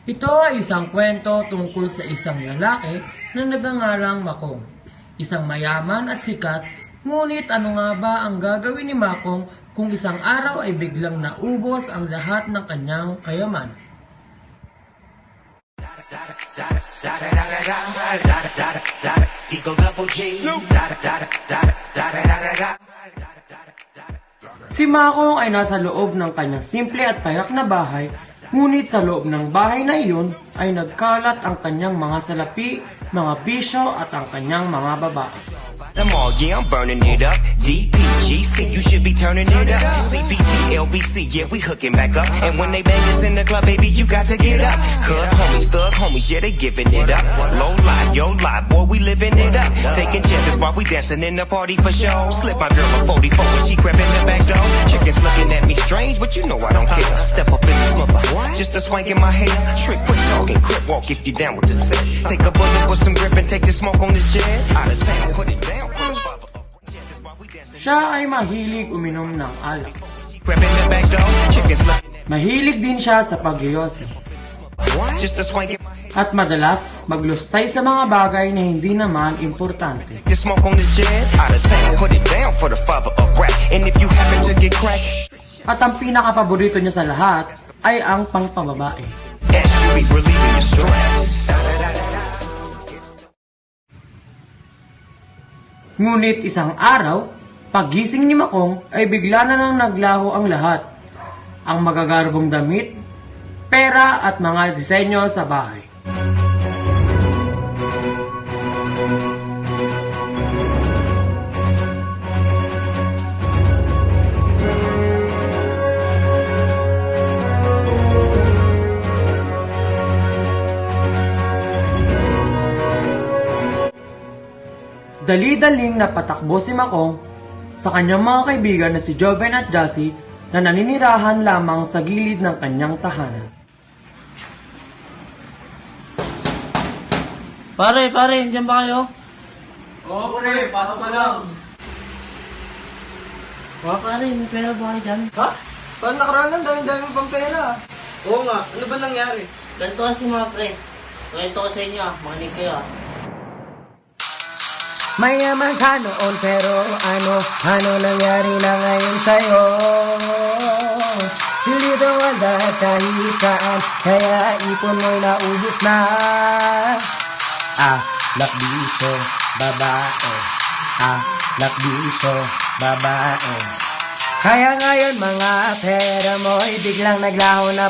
Ito ay isang kwento tungkol sa isang lalaki na nagngangalang Makong. Isang mayaman at sikat, ngunit ano nga ba ang gagawin ni Makong kung isang araw ay biglang naubos ang lahat ng kanyang kayaman? Si Makong ay nasa loob ng kanyang simple at payak na bahay, ngunit sa loob ng bahay na iyon ay nagkalat ang kanyang mga salapi, mga bisyo at ang kanyang mga babae. Them all, yeah, I'm burning it up. DPGC, you should be turning it up. CPT, LBC, yeah, we hooking back up. And when they bang us in the club, baby, you got to get up. Cause homies, thug homies, yeah, they giving it up. Low lie, yo lie, boy, we living it up. Taking chances while we dancing in the party for show. Slip my girl a 44 when she crept in the back door. Chickens looking at me strange, but you know I don't care. Step up in this mother, just a swank in my hair. Trick, quick talking, crip walk if you down with the set. Take a bullet with some grip and take the smoke on this jet. Out of town, put it down. Siya ay mahilig uminom ng alak. Crept in the back door, chickens looking at Mahilig din siya sa pagyoyosi. just a swank in my hair. At madalas maglustay sa mga bagay na hindi naman importante. The smoke on this jet. Out of town, put it down for the father of rap. And if you happen to get cracked, At ang pinakapaborito niya sa lahat ay ang pangpababae. SUV relieving your stress. Ngunit isang araw, paggising ni Makong ay bigla na nang naglaho ang lahat. Ang magagarbong damit, pera at mga disenyo sa bahay. Dali-daling napatakbo si Makong sa kanyang mga kaibigan na si Joven at Jassy na naninirahan lamang sa gilid ng kanyang tahanan. Pare, andyan ba kayo? Oo, pre, pasok ka lang. Pare, may pera ba kayo dyan? Ha? Parang nakaraan lang, dahil pang pera. Oo nga, ano ba nangyari? Ganito kasi mga pre. Ganito ko sa inyo makinig kayo Mayaman ka noon pero ano nangyari na ngayon sa'yo? Silito ang lahat kahit saan, kaya ipon mo'y naubos na. Lakbiso, babae. Lakbiso, babae. Kaya ngayon mga pera mo'y biglang naglaho na